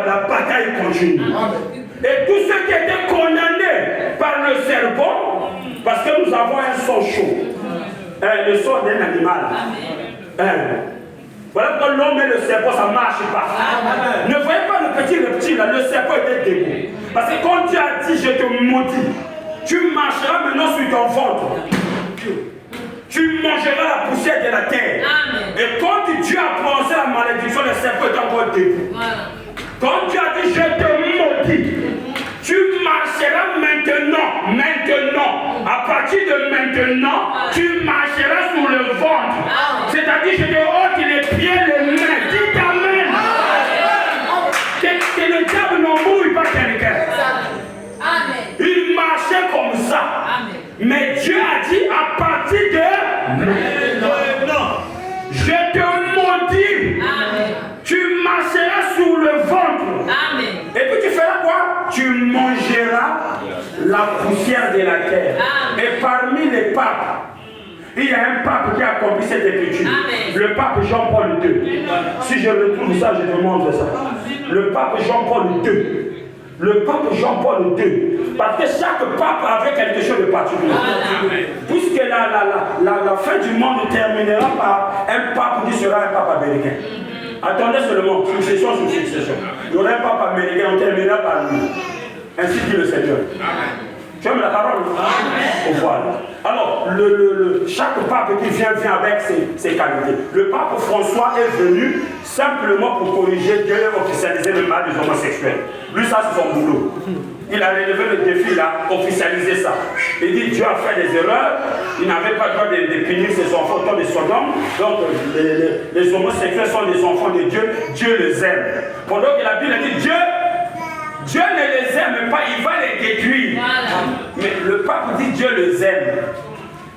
la bataille continue. Et tous ceux qui étaient condamnés par le serpent, parce que nous avons un sang chaud, le sang d'un animal. Voilà pourquoi l'homme et le serpent, ça ne marche pas. Ne voyez pas le petit reptile, là, le serpent était debout. Parce que quand Dieu a dit, je te maudis, tu marcheras maintenant sur ton ventre. Tu mangeras la poussière de la terre. Et quand Dieu a prononcé la malédiction, le serpent est encore debout. Quand Dieu a dit, je te maudis, tu marcheras maintenant. À partir de maintenant, tu marcheras sur le ventre. C'est-à-dire, je te ôte les pieds, les mains. Dis amen. Que le diable n'embrouille pas quelqu'un. Il marchait comme ça. Mais Dieu a dit, à partir de maintenant, je te maudis. Tu marcheras sur le ventre. Et puis tu feras quoi? Tu mangeras la poussière de la terre. Et parmi les papes, il y a un pape qui a accompli cette écriture. Le pape Jean-Paul II. Si je retrouve ça, je te montre ça. Le pape Jean-Paul II. Le pape Jean-Paul II. Parce que chaque pape avait quelque chose de particulier. Puisque la fin du monde terminera par un pape qui sera un pape américain. Attendez seulement, succession sur succession. Il y aura un pape américain, on terminera par lui. Ainsi dit le Seigneur. Tu aimes la parole? Voilà. Alors, chaque pape qui vient avec ses qualités. Le pape François est venu simplement pour corriger Dieu et officialiser le mal des homosexuels. Lui, ça, c'est son boulot. Il a relevé le défi là, officialiser ça. Il dit Dieu a fait des erreurs, il n'avait pas le droit de punir ses enfants au temps de Sodome. Donc les homosexuels sont des enfants de Dieu, Dieu les aime. Pendant que la Bible dit Dieu ne les aime pas, il va les détruire. Mais le pape dit Dieu les aime.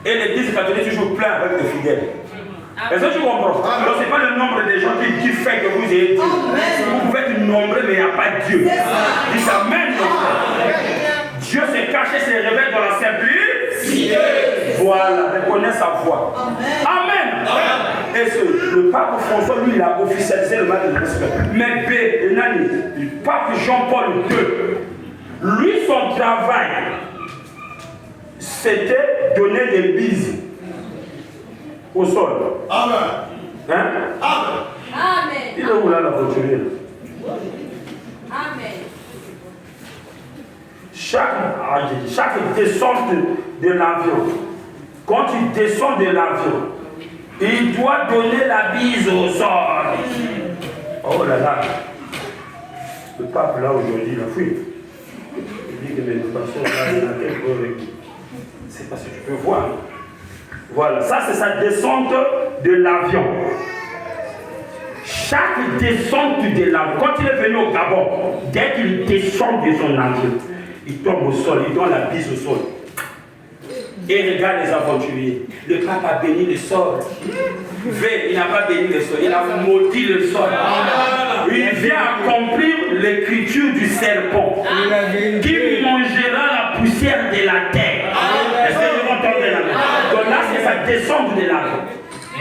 Et l'église catholique est toujours plein avec des fidèles. Est-ce que tu comprends? Donc ce n'est pas le nombre de gens qui fait que vous ayez Dieu. Vous pouvez être nombreux, mais il n'y a pas Dieu. Dis amen. Dieu s'est caché, s'est révélé dans la simplicité. Voilà, reconnais sa voix. Amen. Et le pape François, lui, il a officialisé le mal de l'esprit. Mais le pape Jean-Paul II, lui, son travail, c'était donner des bises au sol. Amen. Hein? Amen. Il est où là la voiture? Amen. Chaque descente de l'avion, quand il descend de l'avion, il doit donner la bise au sol. Oh là là. Le pape là aujourd'hui, il a fui. Il dit que mes patients là, il a quelques. C'est parce que tu peux voir. Voilà, ça c'est sa descente de l'avion. Chaque descente de l'avion, quand il est venu au Gabon, dès qu'il descend de son avion, il tombe au sol, il donne la bise au sol. Et regarde les aventuriers. Le pape a béni le sol. Il n'a pas béni le sol, il a maudit le sol. Il vient accomplir l'écriture du serpent qui mangera la poussière de la terre. Est-ce que vous entendez la main? Donc là, c'est sa descente de l'avion.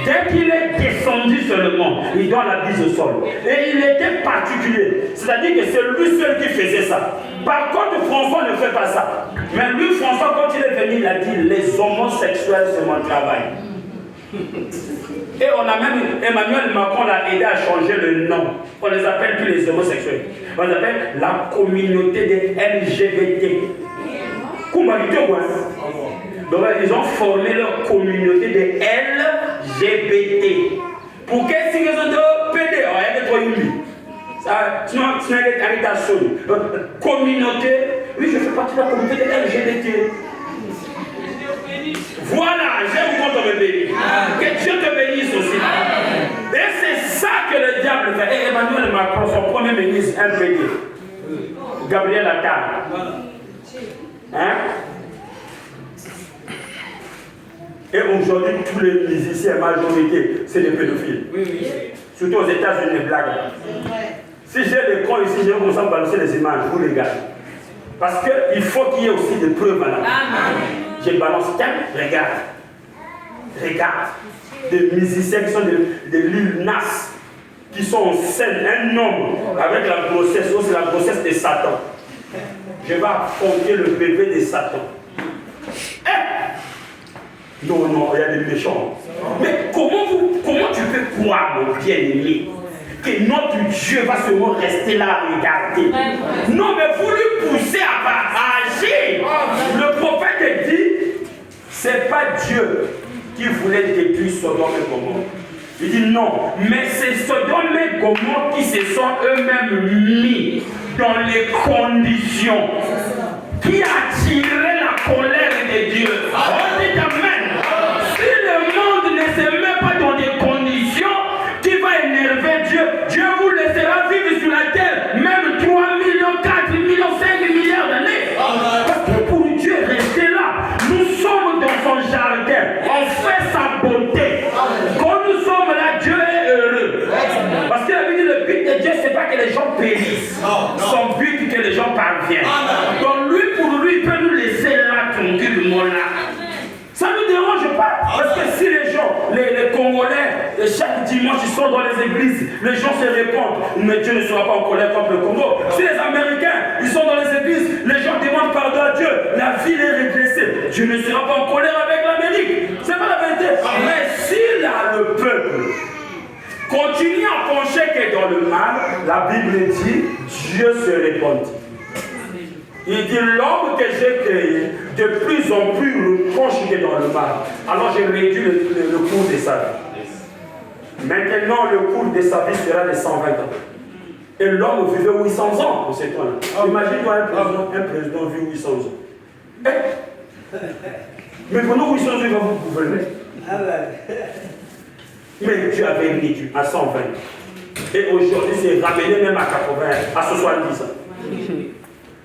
Dès qu'il est descendu seulement, il donne la bise au sol. Et il était particulier. C'est-à-dire que c'est lui seul qui faisait ça. Par contre, François ne fait pas ça. Mais lui, François, quand il est venu, il a dit les homosexuels, c'est mon travail. Et on a même, Emmanuel Macron l'a aidé à changer le nom. On ne les appelle plus les homosexuels. On les appelle la communauté des LGBT. Donc ils ont formé leur communauté des LGBT. Pour qu'est-ce qu'ils ont de PD? Sinon, c'est une arrêtation. Communauté, oui, je fais partie de la communauté des LGBT. Voilà, j'aime quand on me bénit. Que Dieu te bénisse aussi. Et c'est ça que le diable fait. Et Emmanuel Macron, son premier ministre, un PD. Gabriel Attal. Hein? Et aujourd'hui, tous les musiciens, majorité, c'est des pédophiles. Oui. Surtout aux États-Unis, les blagues. Si j'ai l'écran ici, je vais vous en balancer les images, vous les gars. Parce qu'il faut qu'il y ait aussi des preuves là. Je balance, regarde. Des musiciens qui sont de Lil Nas. qui sont enceintes, un homme avec la grossesse, c'est la grossesse de Satan. Je vais affronter le bébé de Satan. Non, non, il y a des méchants. Mais comment tu peux croire, mon bien-aimé, que notre Dieu va seulement rester là à regarder? Non, mais vous lui poussez à agir. Le prophète dit, c'est pas Dieu qui voulait détruire Sodome et Gomorrhe. Il dit non, mais c'est Sodome et Gomorrhe qui se sont eux-mêmes mis dans les conditions qui attiraient la colère de Dieu. On dit amen. Si le monde ne se met pas dans des conditions qui vont énerver Dieu, Dieu vous laissera vivre sur la terre, même 3 millions, 4 millions, 5 milliards d'années. Parce que pour Dieu, rester là, nous sommes dans son jardin, on fait sa bonté. Quand nous sommes là, Dieu est heureux. Parce que la Bible dit le but de Dieu, c'est pas que les gens périssent. Son but, c'est que les gens parviennent. Donc lui, pour lui, il peut nous laisser là, tranquillement là. Ça ne nous dérange pas. Parce que si les gens, les Congolais, chaque dimanche, ils sont dans les églises, les gens se répondent, mais Dieu ne sera pas en colère contre le Congo. Si les Américains, ils sont dans les églises, les gens demandent pardon à Dieu, la ville est régressée. Dieu ne sera pas en colère avec l'Amérique. C'est pas la vérité. Mais si là, le peuple continue à pencher que dans le mal, la Bible dit, Dieu se répandit. Il dit, l'homme que j'ai créé, de plus en plus reproche que dans le mal. Alors j'ai réduit le cours de sa vie. Maintenant, le cours de sa vie sera de 120 ans. Et l'homme vivait 800 ans pour ce temps-là. Imagine-toi un président vit 800 ans. Mais pendant 800 ans, il va vous gouverner. Mais Dieu avait réduit à 120. Et aujourd'hui, c'est ramené même à 80, à 70 ans.